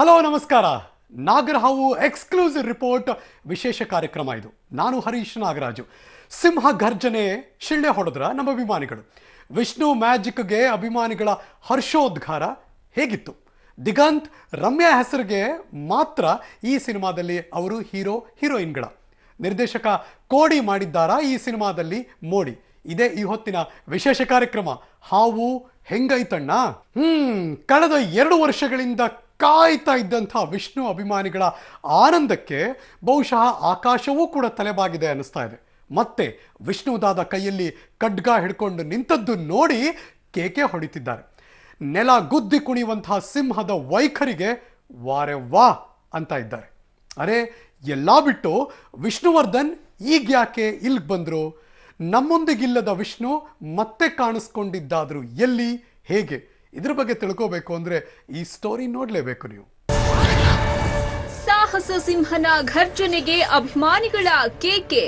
Hello ನಮಸ್ಕಾರ. ನಾಗರಹಾವು exclusive report ವಿಶೇಷ ಕಾರ್ಯಕ್ರಮ ಇದು. ನಾನು ಹರೀಶ್ ನಾಗರಾಜು. ಸಿಂಹ ಗರ್ಜನೆ ಶಿಳ್ಳೆ ಹೊಡೆದ್ರ ನಮ್ಮ ಅಭಿಮಾನಿಗಳು. ವಿಷ್ಣು ಮ್ಯಾಜಿಕ್ಗೆ ಅಭಿಮಾನಿಗಳ ಹರ್ಷೋದ್ಗಾರ ಹೇಗಿತ್ತು? ದಿಗಂತ್ ರಮ್ಯಾ ಹೆಸರಿಗೆ ಮಾತ್ರ ಈ ಸಿನಿಮಾದಲ್ಲಿ ಅವರು ಹೀರೋಯಿನ್ಗಳ. ನಿರ್ದೇಶಕ ಕೋಡಿ ಮಾಡಿದ್ದಾರಾ ಈ ಸಿನಿಮಾದಲ್ಲಿ ಮೋಡಿ? ಇದೇ ಈ ಹೊತ್ತಿನ ವಿಶೇಷ ಕಾರ್ಯಕ್ರಮ. ಹಾವು ಹೆಂಗೈತಣ್ಣ? ಕಳೆದ 2 ವರ್ಷಗಳಿಂದ ಕಾಯ್ತಾ ಇದ್ದಂಥ ವಿಷ್ಣು ಅಭಿಮಾನಿಗಳ ಆನಂದಕ್ಕೆ ಬಹುಶಃ ಆಕಾಶವೂ ಕೂಡ ತಲೆಬಾಗಿದೆ ಅನ್ನಿಸ್ತಾ ಇದೆ. ಮತ್ತೆ ವಿಷ್ಣುದಾದ ಕೈಯಲ್ಲಿ ಖಡ್ಗ ಹಿಡ್ಕೊಂಡು ನಿಂತದ್ದು ನೋಡಿ ಕೇಕೆ ಹೊಡಿತಿದ್ದಾರೆ. ನೆಲ ಗುದ್ದಿ ಕುಣಿಯುವಂತಹ ಸಿಂಹದ ವೈಖರಿಗೆ ವಾರೆ ವಾ ಅಂತ ಇದ್ದಾರೆ. ಅರೆ, ಎಲ್ಲ ಬಿಟ್ಟು ವಿಷ್ಣುವರ್ಧನ್ ಈಗ ಯಾಕೆ ಇಲ್ಲಿಗೆ ಬಂದರು? ನಮ್ಮೊಂದಿಗಿಲ್ಲದ ವಿಷ್ಣು ಮತ್ತೆ ಕಾಣಿಸ್ಕೊಂಡಿದ್ದಾದ್ರು ಎಲ್ಲಿ, ಹೇಗೆ? ಇದ್ರ ಬಗ್ಗೆ ತಿಳ್ಕೋಬೇಕು ಅಂದ್ರೆ ಈ ಸ್ಟೋರಿ ನೋಡ್ಲೇಬೇಕು ನೀವು. ಸಾಹಸ ಸಿಂಹನ ಘರ್ಜನೆಗೆ ಅಭಿಮಾನಿಗಳ ಕೇಕೆ.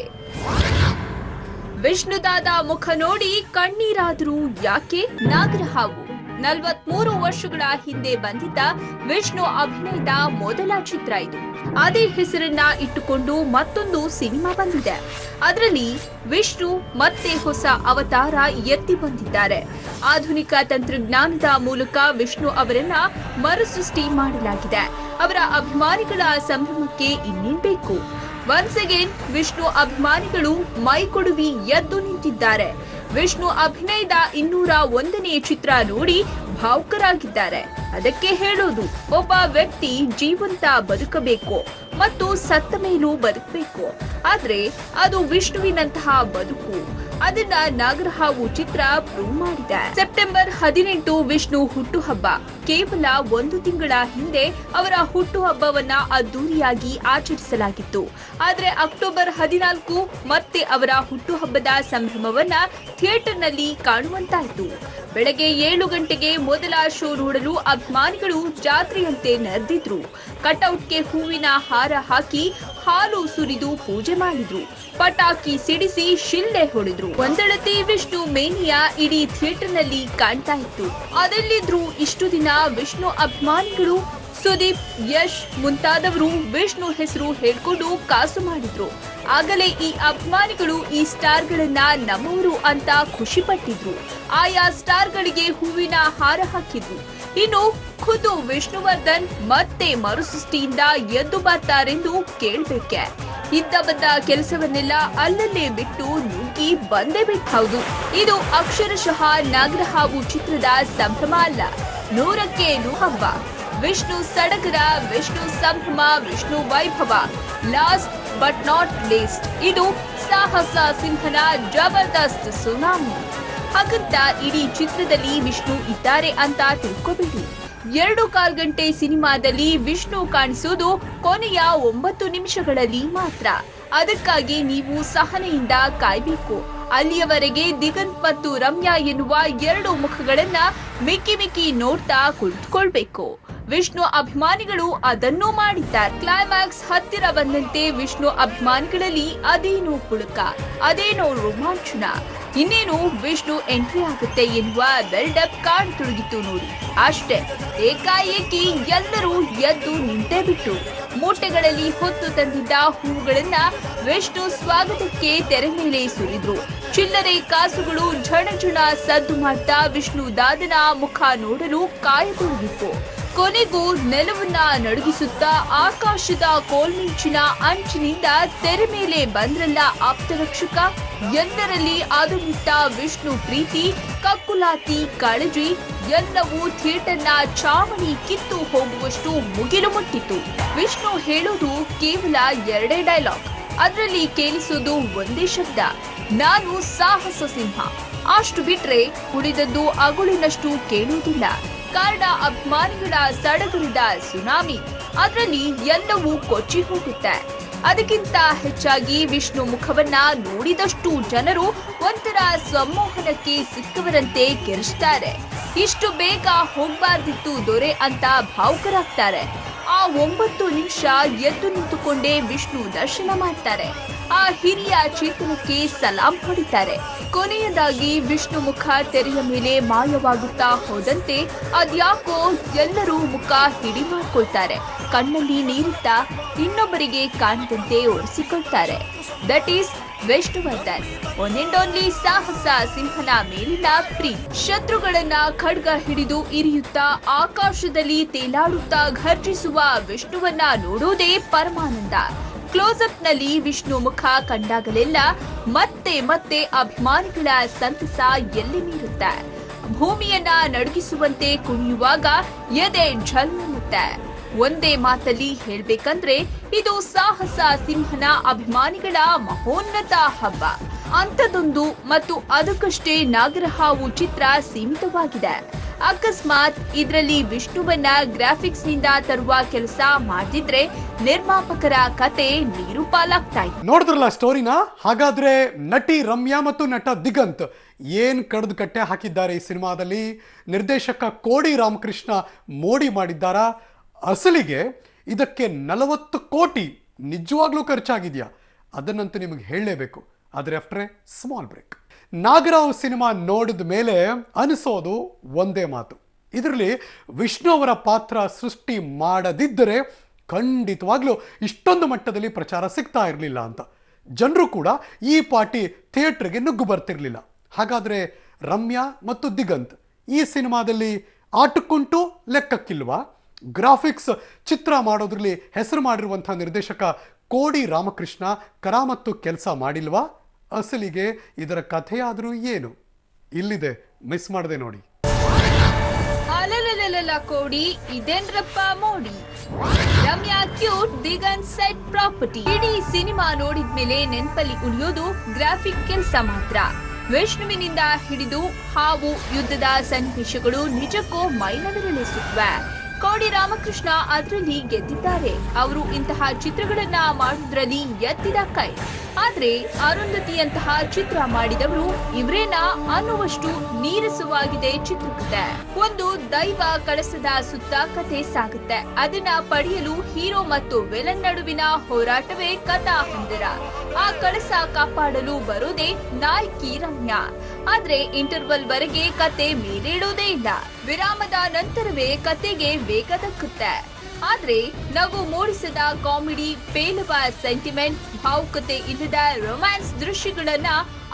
ವಿಷ್ಣುದಾದ ಮುಖ ನೋಡಿ ಕಣ್ಣೀರಾದ್ರು ಯಾಕೆ? ನಾಗರಹಾವು 43 ವರ್ಷಗಳ ಹಿಂದೆ ಬಂದಿದ್ದ ವಿಷ್ಣು ಅಭಿನಯದ ಮೊದಲ ಚಿತ್ರ ಇದು. ಅದೇ ಹೆಸರನ್ನ ಇಟ್ಟುಕೊಂಡು ಮತ್ತೊಂದು ಸಿನಿಮಾ ಬಂದಿದೆ. ಅದರಲ್ಲಿ ವಿಷ್ಣು ಮತ್ತೆ ಹೊಸ ಅವತಾರ ಎತ್ತಿ ಬಂದಿದ್ದಾರೆ. ಆಧುನಿಕ ತಂತ್ರಜ್ಞಾನದ ಮೂಲಕ ವಿಷ್ಣು ಅವರನ್ನ ಮರುಸೃಷ್ಟಿ ಮಾಡಲಾಗಿದೆ. ಅವರ ಅಭಿಮಾನಿಗಳ ಸಂಭ್ರಮಕ್ಕೆ ಇನ್ನೇನ್ ಬೇಕು? ಒನ್ಸ್ ಅಗೇನ್ ವಿಷ್ಣು ಅಭಿಮಾನಿಗಳು ಮೈಕೊಡುವಿ ಎದ್ದು ನಿಂತಿದ್ದಾರೆ. ವಿಷ್ಣು ಅಭಿನಯದ 201ನೇ ಚಿತ್ರ ನೋಡಿ ಭಾವುಕರಾಗಿದ್ದಾರೆ. ಅದಕ್ಕೆ ಹೇಳೋದು, ಒಬ್ಬ ವ್ಯಕ್ತಿ ಜೀವಂತ ಬದುಕಬೇಕು ಮತ್ತು ಸತ್ತ ಮೇಲೂ ಬದುಕಬೇಕು. ಆದ್ರೆ ಅದು ವಿಷ್ಣುವಿನಂತಹ ಬದುಕು. ಅದನ್ನ ನಾಗರಹಾವು ಚಿತ್ರ ಪ್ರೂವ್ ಮಾಡಿದೆ. ಸೆಪ್ಟೆಂಬರ್ 18 ವಿಷ್ಣು ಹುಟ್ಟುಹಬ್ಬ. ಕೇವಲ 1 ತಿಂಗಳ ಹಿಂದೆ ಅವರ ಹುಟ್ಟುಹಬ್ಬವನ್ನ ಅದ್ದೂರಿಯಾಗಿ ಆಚರಿಸಲಾಗಿತ್ತು. ಆದ್ರೆ ಅಕ್ಟೋಬರ್ 14 ಮತ್ತೆ ಅವರ ಹುಟ್ಟುಹಬ್ಬದ ಸಂಭ್ರಮವನ್ನ ಥಿಯೇಟರ್ನಲ್ಲಿ ಕಾಣುವಂತಾಯಿತು. ಬೆಳಗ್ಗೆ 7 ಗಂಟೆಗೆ ಮೊದಲ ಶೋ ನೋಡಲು ಅಭಿಮಾನಿಗಳು ಜಾತ್ರೆಯಂತೆ ನೆರೆದಿದ್ರು. ಕಟೌಟ್ಗೆ ಹೂವಿನ ಹಾರ ಹಾಕಿ ಹಾಲು ಸುರಿದು ಪೂಜೆ ಮಾಡಿದ್ರು. ಪಟಾಕಿ ಸಿಡಿಸಿ ಶಿಳ್ಳೆ ಹೊಡೆದ್ರು. ಒಂದಳತೆ ವಿಷ್ಣು ಮೇನಿಯಾ ಇಡೀ ಥಿಯೇಟರ್ನಲ್ಲಿ ಕಾಣ್ತಾ ಇತ್ತು. ಅದೆಲ್ಲಿದ್ರು ಇಷ್ಟು ದಿನ ವಿಷ್ಣು ಅಭಿಮಾನಿಗಳು? ಸುದೀಪ್, ಯಶ್ ಮುಂತಾದವರು ವಿಷ್ಣು ಹೆಸರು ಹೇಳ್ಕೊಂಡು ಕಾಸು ಮಾಡಿದ್ರು. ಆಗಲೇ ಈ ಅಭಿಮಾನಿಗಳು ಈ ಸ್ಟಾರ್ಗಳನ್ನ ನಮ್ಮವರು ಅಂತ ಖುಷಿ ಪಟ್ಟಿದ್ರು. ಆಯಾ ಸ್ಟಾರ್ಗಳಿಗೆ ಹೂವಿನ ಹಾರ ಹಾಕಿದ್ರು. ಇನ್ನು ಖುದ್ದು ವಿಷ್ಣುವರ್ಧನ್ ಮತ್ತೆ ಮರುಸೃಷ್ಟಿಯಿಂದ ಎದ್ದು ಬರ್ತಾರೆಂದು ಕೇಳ್ಬೇಕೆ? ಇದ್ದ ಬಂದ ಕೆಲಸವನ್ನೆಲ್ಲ ಅಲ್ಲಲ್ಲೇ ಬಿಟ್ಟು ನುಗ್ಗಿ ಬಂದೇ ಬಿಟ್ಟು. ಹೌದು, ಇದು ಅಕ್ಷರಶಃ ನಾಗರಹಾವು ಚಿತ್ರದ ಸಂಭ್ರಮ ಅಲ್ಲ, 100ಕ್ಕೆ 100 ಹಬ್ಬ. ವಿಷ್ಣು ಸಡಗರ, ವಿಷ್ಣು ಸಂಭ್ರಮ, ವಿಷ್ಣು ವೈಭವ. ಲಾಸ್ಟ್ ಬಟ್ ನಾಟ್ ಲೀಸ್ಟ್, ಇದು ಸಾಹಸ ಸಿಂಹನ ಜಬರ್ದಸ್ತ್ ಸುನಾಮಿ. ಹಾಗಂತ ಇಡೀ ಚಿತ್ರದಲ್ಲಿ ವಿಷ್ಣು ಇದ್ದಾರೆ ಅಂತ ತಿಳ್ಕೊಬೇಡಿ. 2.25 ಗಂಟೆ ಸಿನಿಮಾದಲ್ಲಿ ವಿಷ್ಣು ಕಾಣಿಸೋದು ಕೊನೆಯ 9 ನಿಮಿಷಗಳಲ್ಲಿ ಮಾತ್ರ. ಅದಕ್ಕಾಗಿ ನೀವು ಸಹನೆಯಿಂದ ಕಾಯ್ಬೇಕು. ಅಲ್ಲಿಯವರೆಗೆ ದಿಗಂತ್ ಮತ್ತು ರಮ್ಯಾ ಎನ್ನುವ 2 ಮುಖಗಳನ್ನ ಮಿಕ್ಕಿ ನೋಡ್ತಾ ಕುಳಿತುಕೊಳ್ಬೇಕು. ವಿಷ್ಣು ಅಭಿಮಾನಿಗಳು ಅದನ್ನೂ ಮಾಡಿದ್ದಾರೆ. ಕ್ಲೈಮ್ಯಾಕ್ಸ್ ಹತ್ತಿರ ಬಂದಂತೆ ವಿಷ್ಣು ಅಭಿಮಾನಿಗಳಲ್ಲಿ ಅದೇನೋ ಪುಳಕ, ಅದೇನೋ ರೋಮಾಂಚನ. ಇನ್ನೇನು ವಿಷ್ಣು ಎಂಟ್ರಿ ಆಗುತ್ತೆ ಎನ್ನುವ ಬಿಲ್ಡಪ್ ಕಾಣತೊಡಗಿತ್ತು ನೋಡಿ. ಅಷ್ಟೇ, ಏಕಾಏಕಿ ಎಲ್ಲರೂ ಎದ್ದು ನಿಂತೇ ಬಿಟ್ಟು ಮೂಟೆಗಳಲ್ಲಿ ಹೊತ್ತು ತಂದಿದ್ದ ಹೂವುಗಳನ್ನ ವಿಷ್ಣು ಸ್ವಾಗತಕ್ಕೆ ತೆರೆ ಮೇಲೆ ಸುರಿದ್ರು. ಚಿಲ್ಲರೆ ಕಾಸುಗಳು ಝಣಝಣ ಸದ್ದು ಮಾಡ್ತಾ ವಿಷ್ಣು ದಾದನ ಮುಖ ನೋಡಲು ಕಾಯತೊಡಗಿತ್ತು. ಕೊನೆಗೂ ನೆಲವನ್ನ ನಡುಗಿಸುತ್ತಾ ಆಕಾಶದ ಕೋಲ್ಮಿಂಚಿನ ಅಂಚಿನಿಂದ ತೆರೆ ಮೇಲೆ ಬಂದ್ರಲ್ಲ ಆಪ್ತರಕ್ಷಕ. ಎಲ್ಲರಲ್ಲಿ ಅದು ಮುಟ್ಟ ವಿಷ್ಣು ಪ್ರೀತಿ, ಕಕ್ಕುಲಾತಿ, ಕಾಳಜಿ ಎಲ್ಲವೂ ಥಿಯೇಟರ್ನ ಚಾವಣಿ ಕಿತ್ತು ಹೋಗುವಷ್ಟು ಮುಗಿಲು ಮುಟ್ಟಿತು. ವಿಷ್ಣು ಹೇಳೋದು ಕೇವಲ 2 ಡೈಲಾಗ್. ಅದರಲ್ಲಿ ಕೇಳಿಸೋದು ಒಂದೇ ಶಬ್ದ, ನಾನು ಸಾಹಸ ಸಿಂಹ. ಅಷ್ಟು ಬಿಟ್ರೆ ಉಳಿದದ್ದು ಅಗುಳಿನಷ್ಟು ಕೇಳುವುದಿಲ್ಲ. ಕಾರಣ ಅಭಿಮಾನಿಗಳ ಸಡಗರದ ಸುನಾಮಿ. ಅದರಲ್ಲಿ ಎಲ್ಲವೂ ಕೊಚ್ಚಿ ಹೋಗುತ್ತೆ. ಅದಕ್ಕಿಂತ ಹೆಚ್ಚಾಗಿ ವಿಷ್ಣು ಮುಖವನ್ನ ನೋಡಿದಷ್ಟು ಜನರು ಒಂಥರ ಸಂಮೋಹನಕ್ಕೆ ಸಿಕ್ಕವರಂತೆ ಕಿರಿಸ್ತಾರೆ. ಇಷ್ಟು ಬೇಗ ಹೋಗ್ಬಾರ್ದಿತ್ತು ದೊರೆ ಅಂತ ಭಾವುಕರಾಗ್ತಾರೆ. ಆ 9 ನಿಮಿಷ ಎದ್ದು ನಿಂತುಕೊಂಡೇ ವಿಷ್ಣು ದರ್ಶನ ಮಾಡ್ತಾರೆ. ಆ ಹಿರಿಯ ಚೇತನಕ್ಕೆ ಸಲಾಂ ಹೊಡಿತಾರೆ. ಕೊನೆಯದಾಗಿ ವಿಷ್ಣು ಮುಖ ತೆರೆಯ ಮೇಲೆ ಮಾಯವಾಗುತ್ತಾ ಹೋದಂತೆ ಅದ್ಯಾಕೋ ಎಲ್ಲರೂ ಮುಖ ಹಿಡಿ ಮಾಡ್ಕೊಳ್ತಾರೆ. ಕಣ್ಣಲ್ಲಿ ನೀರಿತ್ತ ಇನ್ನೊಬ್ಬರಿಗೆ ಕಾಣದಂತೆ ಒರೆಸಿಕೊಳ್ತಾರೆ. That is Vishnuvardhan, one and only ಸಾಹಸ ಸಿಂಹನ ಮೇಲಿನ ಪ್ರೀತಿ. ಶತ್ರುಗಳನ್ನ ಖಡ್ಗ ಹಿಡಿದು ಇರಿಯುತ್ತಾ ಆಕಾಶದಲ್ಲಿ ತೇಲಾಡುತ್ತಾ ಘರ್ಜಿಸುವ ವಿಷ್ಣುವನ್ನ ನೋಡುವುದೇ ಪರಮಾನಂದ. ಕ್ಲೋಸ್ಅಪ್ ನಲ್ಲಿ ವಿಷ್ಣು ಮುಖ ಕಂಡಾಗಲೆಲ್ಲ ಮತ್ತೆ ಮತ್ತೆ ಅಭಿಮಾನಿಗಳ ಸಂತಸ ಎಲ್ಲಿ ಮೀರುತ್ತೆ. ಭೂಮಿಯನ್ನ ನಡುಗಿಸುವಂತೆ ಕುಣಿಯುವಾಗ ಎದೆ ಝಲ್ಮುತ್ತೆ. ಒಂದೇ ಮಾತಲ್ಲಿ ಹೇಳ್ಬೇಕಂದ್ರೆ ಇದು ಸಾಹಸ ಸಿಂಹನ ಅಭಿಮಾನಿಗಳ ಮಹೋನ್ನತ ಹಬ್ಬ. ಅಂಥದೊಂದು ಮತ್ತು ಅದಕ್ಕಷ್ಟೇ ನಾಗರಹಾವು ಚಿತ್ರ ಸೀಮಿತವಾಗಿದೆ. ಅಕಸ್ಮಾತ್ ಇದರಲ್ಲಿ ವಿಷ್ಣುವನ್ನ ಗ್ರಾಫಿಕ್ಸ್ ನಿಂದ ತರುವ ಕೆಲಸ ಮಾಡಿದ್ರೆ ನಿರ್ಮಾಪಕರ ಕತೆ ನೀರು ಪಾಲಾಗ್ತಾ ಇತ್ತು. ನೋಡಿದ್ರಲ್ಲ ಸ್ಟೋರಿನ? ಹಾಗಾದ್ರೆ ನಟಿ ರಮ್ಯಾ ಮತ್ತು ನಟ ದಿಗಂತ್ ಏನ್ ಕಡ್ದು ಕಟ್ಟೆ ಹಾಕಿದ್ದಾರೆ ಈ ಸಿನಿಮಾದಲ್ಲಿ? ನಿರ್ದೇಶಕ ಕೋಡಿ ರಾಮಕೃಷ್ಣ ಮೋಡಿ ಮಾಡಿದ್ದಾರಾ? ಅಸಲಿಗೆ ಇದಕ್ಕೆ 40 ಕೋಟಿ ನಿಜವಾಗ್ಲೂ ಖರ್ಚಾಗಿದೆಯಾ? ಅದನ್ನಂತೂ ನಿಮಗೆ ಹೇಳಲೇಬೇಕು. ಆದರೆ after a small break. Nagarahavu cinema ನೋಡಿದ ಮೇಲೆ ಅನಿಸೋದು ಒಂದೇ ಮಾತು, ಇದರಲ್ಲಿ ವಿಷ್ಣು ಅವರ ಪಾತ್ರ ಸೃಷ್ಟಿ ಮಾಡದಿದ್ದರೆ ಖಂಡಿತವಾಗ್ಲೂ ಇಷ್ಟೊಂದು ಮಟ್ಟದಲ್ಲಿ ಪ್ರಚಾರ ಸಿಗ್ತಾ ಇರಲಿಲ್ಲ ಅಂತ. ಜನರು ಕೂಡ ಈ ಪಾರ್ಟಿ ಥಿಯೇಟರ್ಗೆ ನುಗ್ಗು ಬರ್ತಿರ್ಲಿಲ್ಲ. ಹಾಗಾದರೆ ರಮ್ಯಾ ಮತ್ತು ದಿಗಂತ್ ಈ ಸಿನಿಮಾದಲ್ಲಿ ಆಟಕ್ಕುಂಟು ಲೆಕ್ಕಕ್ಕಿಲ್ವಾ? ಗ್ರಾಫಿಕ್ಸ್ ಚಿತ್ರ ಮಾಡೋದ್ರಲ್ಲಿ ಹೆಸರು ಮಾಡಿರುವಂಥ ನಿರ್ದೇಶಕ ಕೋಡಿ ರಾಮಕೃಷ್ಣ ಕರಾಮತ್ತು ಕೆಲಸ ಮಾಡಿಲ್ವಾ? ಅಸಲಿಗೆ ಇದರ ಕಥೆಯಾದರೂ ಏನು? ಇಲ್ಲಿದೆ, ಮಿಸ್ ಮಾಡದೆ ನೋಡಿ. ಅಲಲಲಲ ಕೋಡಿ, ಇದೇನ್ರಪ್ಪ ಮೋಡಿ. Ramya cute, Diganth set property. ಇಡೀ ಸಿನಿಮಾ ನೋಡಿದ್ಮೇಲೆ ನೆನಪಲ್ಲಿ ಉಳಿಯೋದು ಗ್ರಾಫಿಕ್ ಕೆಲಸ ಮಾತ್ರ. ವಿಷ್ಣುವಿನಿಂದ ಹಿಡಿದು ಹಾವು ಯುದ್ಧದ ಸನ್ನಿವೇಶಗಳು ನಿಜಕ್ಕೂ ಮೈನವಿರಳಿಸುತ್ತವೆ. ಕೋಡಿ ರಾಮಕೃಷ್ಣ ಅದರಲ್ಲಿ ಗೆದ್ದಿದ್ದಾರೆ. ಅವರು ಇಂತಹ ಚಿತ್ರಗಳನ್ನ ಮಾಡುವುದರಲ್ಲಿ ಎತ್ತಿದ ಕೈ. ಆದ್ರೆ ಅರುಂಧತಿಯಂತಹ ಚಿತ್ರ ಮಾಡಿದವರು ಇವರೇನಾ ಅನ್ನುವಷ್ಟು ನೀರಸವಾಗಿದೆ ಚಿತ್ರಕಥೆ. ಒಂದು ದೈವ ಕಳಸದ ಸುತ್ತ ಕಥೆ ಸಾಗುತ್ತೆ. ಅದನ್ನ ಪಡೆಯಲು ಹೀರೋ ಮತ್ತು ವಿಲನ್ ನಡುವಿನ ಹೋರಾಟವೇ ಕಥಾ ಹಂದರ. ಆ ಕಳಸ ಕಾಪಾಡಲು ಬರೋದೇ ನಾಯಕಿ ರಮ್ಯಾ. ಆದ್ರೆ ಇಂಟರ್ವಲ್ ವರೆಗೆ ಕತೆ ಮೇಲೇಳೋದೇ ಇಲ್ಲ. ವಿರಾಮದ ನಂತರವೇ ಕತೆಗೆ ವೇಗ ದಕ್ಕುತ್ತೆ. ಆದ್ರೆ ನಗು ಮೂಡಿಸದ ಕಾಮಿಡಿ, ಪೇಲುವ ಸೆಂಟಿಮೆಂಟ್, ಭಾವುಕತೆ ಇಲ್ಲದ ರೊಮ್ಯಾನ್ಸ್ ದೃಶ್ಯಗಳನ್ನ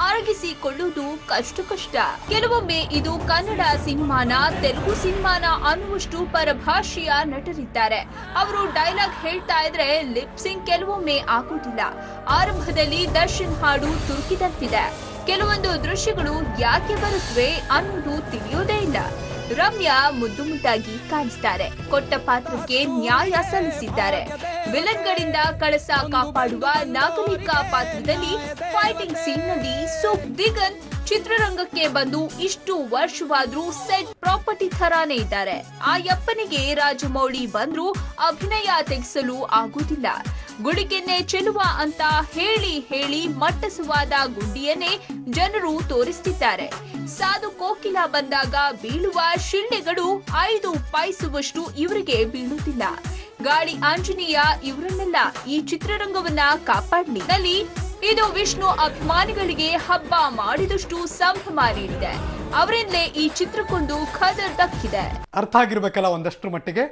ಅರಗಿಸಿಕೊಳ್ಳುವುದು ಕಷ್ಟ. ಕೆಲವೊಮ್ಮೆ ಇದು ಕನ್ನಡ ಸಿನಿಮಾನ ತೆಲುಗು ಸಿನಿಮಾನ ಅನ್ನುವಷ್ಟು ಪರಭಾಷೆಯ ನಟರಿದ್ದಾರೆ. ಅವರು ಡೈಲಾಗ್ ಹೇಳ್ತಾ ಇದ್ರೆ ಲಿಪ್ಸಿಂಗ್ ಕೆಲವೊಮ್ಮೆ ಆಗುವುದಿಲ್ಲ. ಆರಂಭದಲ್ಲಿ ದರ್ಶನ್ ಹಾಡು ತುರುಕಿದಂತಿದೆ. ಕೆಲವೊಂದು ದೃಶ್ಯಗಳು ಯಾಕೆ ಬರುತ್ತವೆ ಅನ್ನೋದು ತಿಳಿಯೋದೇ ಇಲ್ಲ. ರಮ್ಯಾ ಮುದ್ದು ಮುದ್ದಾಗಿ ಕಾಣಿಸ್ತಾರೆ. ಕೊಟ್ಟ ಪಾತ್ರಕ್ಕೆ ನ್ಯಾಯ ಸಲ್ಲಿಸಿದ್ದಾರೆ. ವಿಲನ್ಗಳಿಂದ ಕಳಸ ಕಾಪಾಡುವ ನಾಗರಿಕ ಪಾತ್ರದಲ್ಲಿ ಫೈಟಿಂಗ್ ಸೀನ್ ನಲ್ಲಿ ದಿಗಂತ್ ಚಿತ್ರರಂಗಕ್ಕೆ ಬಂದು ಇಷ್ಟು ವರ್ಷವಾದ್ರೂ ಸೆಟ್ ಪ್ರಾಪರ್ಟಿ ಥರಾನೇ ಇದ್ದಾರೆ. ಆ ಯಪ್ಪನಿಗೆ ರಾಜಮೌಳಿ ಬಂದ್ರೂ ಅಭಿನಯ ತೆಗೆಸಲು ಆಗುವುದಿಲ್ಲ. ಗುಡಿಗೆನ್ನೆ ಚೆಲುವ ಅಂತ ಹೇಳಿ ಮಟ್ಟಸವಾದ ಗುಂಡಿಯನ್ನೇ ಜನರು ತೋರಿಸ್ತಿದ್ದಾರೆ. ಸಾಧು ಕೋಕಿಲ ಬಂದಾಗ ಬೀಳುವ ಶಿಳ್ಳೆಗಳು 5 ಪೈಸುವಷ್ಟು ಇವರಿಗೆ ಬೀಳುತ್ತಿಲ್ಲ. ಗಾಳಿ ಆಂಜನೇಯ ಇವರನ್ನೆಲ್ಲ ಈ ಚಿತ್ರರಂಗವನ್ನ ಕಾಪಾಡಲಿ. ಇದು ವಿಷ್ಣು ಅಭಿಮಾನಿಗಳಿಗೆ ಹಬ್ಬ ಮಾಡಿದಷ್ಟು ಸಂಭ್ರಮ ನೀಡಿದೆ. ಅವರಿಂದಲೇ ಈ ಚಿತ್ರಕ್ಕೊಂದು ಖದರ್ ದಕ್ಕಿದೆ. ಅರ್ಥ ಆಗಿರ್ಬೇಕಲ್ಲ ಒಂದಷ್ಟು ಮಟ್ಟಿಗೆ.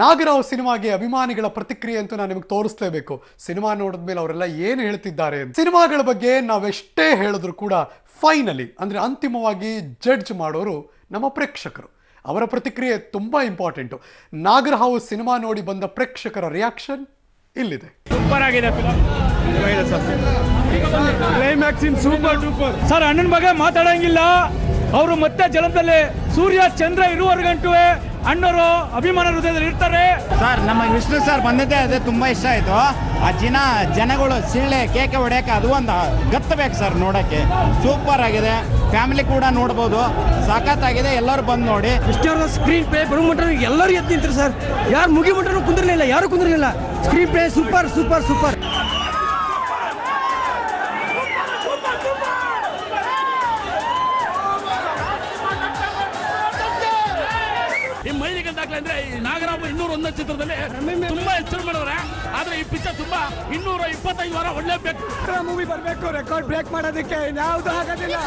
ನಾಗರಾವ್ ಸಿನಿಮಾಗೆ ಅಭಿಮಾನಿಗಳ ಪ್ರತಿಕ್ರಿಯೆ ಅಂತೂ ನಾನು ನಿಮಗೆ ತೋರಿಸ್ಲೇಬೇಕು. ಸಿನಿಮಾ ನೋಡಿದ್ಮೇಲೆ ಅವರೆಲ್ಲ ಏನು ಹೇಳ್ತಿದ್ದಾರೆ. ಸಿನಿಮಾಗಳ ಬಗ್ಗೆ ನಾವೆಷ್ಟೇ ಹೇಳಿದ್ರು ಕೂಡ ಫೈನಲಿ ಅಂದ್ರೆ ಅಂತಿಮವಾಗಿ ಜಡ್ಜ್ ಮಾಡೋರು ನಮ್ಮ ಪ್ರೇಕ್ಷಕರು. ಅವರ ಪ್ರತಿಕ್ರಿಯೆ ತುಂಬಾ ಇಂಪಾರ್ಟೆಂಟು. ನಾಗರಹಾವು ಸಿನಿಮಾ ನೋಡಿ ಬಂದ ಪ್ರೇಕ್ಷಕರ ರಿಯಾಕ್ಷನ್ ಇಲ್ಲಿದೆ. ಸೂಪರ್ ಆಗಿದೆ ಕ್ಲೈಮ್ಯಾಕ್ಸ್ ಸೂಪರ್ ಡೂಪರ್ ಸರ್. ಅಣ್ಣನ ಬಗ್ಗೆ ಮಾತಾಡಂಗಿಲ್ಲ. ಅವರು ಮತ್ತೆ ಜಲದಲ್ಲಿ ಸೂರ್ಯ ಚಂದ್ರ ಇರುವವರೆಗಂಟು ಅಣ್ಣವರು ಅಭಿಮಾನ ಹೃದಯದಲ್ಲಿ ಇರ್ತಾರೆ ಸರ್. ನಮ್ಮ ವಿಷ್ಣು ಸರ್ ಬಂದಿದ್ದೆ ಅದೇ ತುಂಬಾ ಇಷ್ಟ ಆಯ್ತು. ಆ ಜನಗಳು ಸಿಳ್ಳೆ ಕೇಕೆ ಹೊಡೆಯಕ್ಕೆ ಅದು ಒಂದು ಗತ್ತಬೇಕು ಸರ್. ನೋಡಕ್ಕೆ ಸೂಪರ್ ಆಗಿದೆ. ಫ್ಯಾಮಿಲಿ ಕೂಡ ನೋಡ್ಬೋದು. ಸಾಕತ್ತಾಗಿದೆ. ಎಲ್ಲರೂ ಬಂದು ನೋಡಿ. ಇಷ್ಟರ ಸ್ಕ್ರೀನ್ ಪ್ಲೇ ಬರೋ ಮಟ್ಟ ಎಲ್ಲರೂ ಎದ್ದು ನಿಂತರು ಸರ್. ಯಾರು ಮುಗಿ ಮಟ್ಟನು ಕುಂದಿರಲಿಲ್ಲ, ಯಾರು ಕುಂದಿರಲಿಲ್ಲ. Screen play super super super. ದಾಖಲೆ ಅಂದ್ರೆ ಈ ನಾಗರಾಮ 201 ಚಿತ್ರದಲ್ಲಿ ತುಂಬಾ ಹೆಚ್ಚು ಮಾಡಿದ್ರೆ, ಆದ್ರೆ ಈ ಪಿಕ್ಚರ್ ತುಂಬಾ 225 ವಾರ ಒಳ್ಳೆ ಮೂವಿ ಬರ್ಬೇಕು, ರೆಕಾರ್ಡ್ ಬ್ರೇಕ್ ಮಾಡೋದಕ್ಕೆ ಯಾವ್ದು ಆಗೋದಿಲ್ಲ.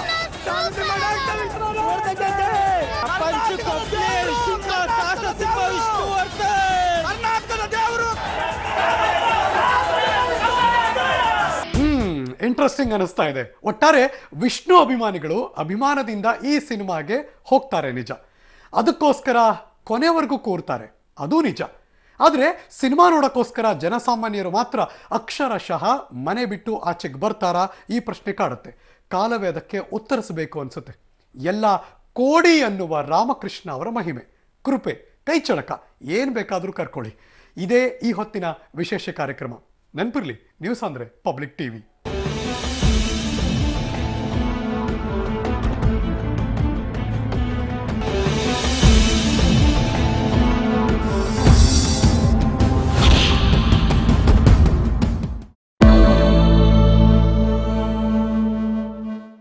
ಇಂಟ್ರೆಸ್ಟಿಂಗ್ ಅನಿಸ್ತಾ ಇದೆ. ಒಟ್ಟಾರೆ ವಿಷ್ಣು ಅಭಿಮಾನಿಗಳು ಅಭಿಮಾನದಿಂದ ಈ ಸಿನಿಮಾಗೆ ಹೋಗ್ತಾರೆ ನಿಜ, ಅದಕ್ಕೋಸ್ಕರ ಕೊನೆವರೆಗೂ ಕೂರ್ತಾರೆ ಅದು ನಿಜ. ಆದರೆ ಸಿನಿಮಾ ನೋಡೋಕ್ಕೋಸ್ಕರ ಜನಸಾಮಾನ್ಯರು ಮಾತ್ರ ಅಕ್ಷರಶಃ ಮನೆ ಬಿಟ್ಟು ಆಚೆಗೆ ಬರ್ತಾರಾ, ಈ ಪ್ರಶ್ನೆ ಕಾಡುತ್ತೆ. ಕಾಲವೇ ಅದಕ್ಕೆ ಉತ್ತರಿಸಬೇಕು ಅನ್ಸುತ್ತೆ. ಎಲ್ಲ ಕೋಡಿ ಅನ್ನುವ ರಾಮಕೃಷ್ಣ ಅವರ ಮಹಿಮೆ, ಕೃಪೆ, ಕೈಚಳಕ ಏನು ಬೇಕಾದರೂ ಕರ್ಕೊಳ್ಳಿ. ಇದೇ ಈ ಹೊತ್ತಿನ ವಿಶೇಷ ಕಾರ್ಯಕ್ರಮ. ನೆನಪಿರ್ಲಿ, ನ್ಯೂಸ್ ಅಂದರೆ ಪಬ್ಲಿಕ್ ಟಿವಿ.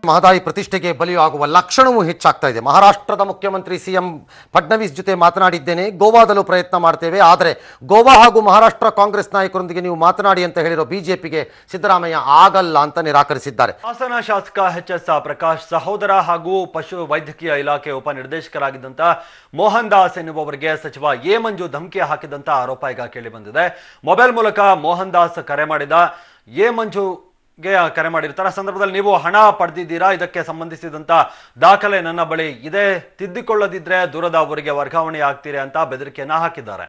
ಮಹದಾಯಿ ಪ್ರತಿಷ್ಠೆಗೆ ಬಲಿಯಾಗುವ ಲಕ್ಷಣವೂ ಹೆಚ್ಚಾಗ್ತಾ ಇದೆ. ಮಹಾರಾಷ್ಟ್ರದ ಮುಖ್ಯಮಂತ್ರಿ ಸಿಎಂ ಫಡ್ನವೀಸ್ ಜೊತೆ ಮಾತನಾಡಿದ್ದೇನೆ, ಗೋವಾದಲ್ಲೂ ಪ್ರಯತ್ನ ಮಾಡ್ತೇವೆ, ಆದರೆ ಗೋವಾ ಹಾಗೂ ಮಹಾರಾಷ್ಟ್ರ ಕಾಂಗ್ರೆಸ್ ನಾಯಕರೊಂದಿಗೆ ನೀವು ಮಾತನಾಡಿ ಅಂತ ಹೇಳಿರೋ ಬಿಜೆಪಿಗೆ ಸಿದ್ದರಾಮಯ್ಯ ಆಗಲ್ಲ ಅಂತ ನಿರಾಕರಿಸಿದ್ದಾರೆ. ಹಾಸನ ಶಾಸಕ ಎಚ್.ಎಸ್. ಪ್ರಕಾಶ್ ಸಹೋದರ ಹಾಗೂ ಪಶು ವೈದ್ಯಕೀಯ ಇಲಾಖೆ ಉಪನಿರ್ದೇಶಕರಾಗಿದ್ದಂತ ಮೋಹನ್ ದಾಸ್ ಎನ್ನುವವರಿಗೆ ಸಚಿವ ಎ ಮಂಜು ಧಮಕಿ ಹಾಕಿದಂತ ಆರೋಪ ಈಗ ಕೇಳಿ ಬಂದಿದೆ. ಮೊಬೈಲ್ ಮೂಲಕ ಮೋಹನ್ ದಾಸ್ ಕರೆ ಮಾಡಿದ ಎ ಮಂಜು ಕರೆ ಮಾಡಿರ್ತಾರೆ. ಆ ಸಂದರ್ಭದಲ್ಲಿ ನೀವು ಹಣ ಪಡೆದಿದ್ದೀರಾ, ಇದಕ್ಕೆ ಸಂಬಂಧಿಸಿದಂತ ದಾಖಲೆ ನನ್ನ ಬಳಿ ಇದೆ, ತಿದ್ದಿಕೊಳ್ಳದಿದ್ರೆ ದೂರದ ಊರಿಗೆ ವರ್ಗಾವಣೆ ಆಗ್ತೀರಿ ಅಂತ ಬೆದರಿಕೆಯನ್ನ ಹಾಕಿದ್ದಾರೆ.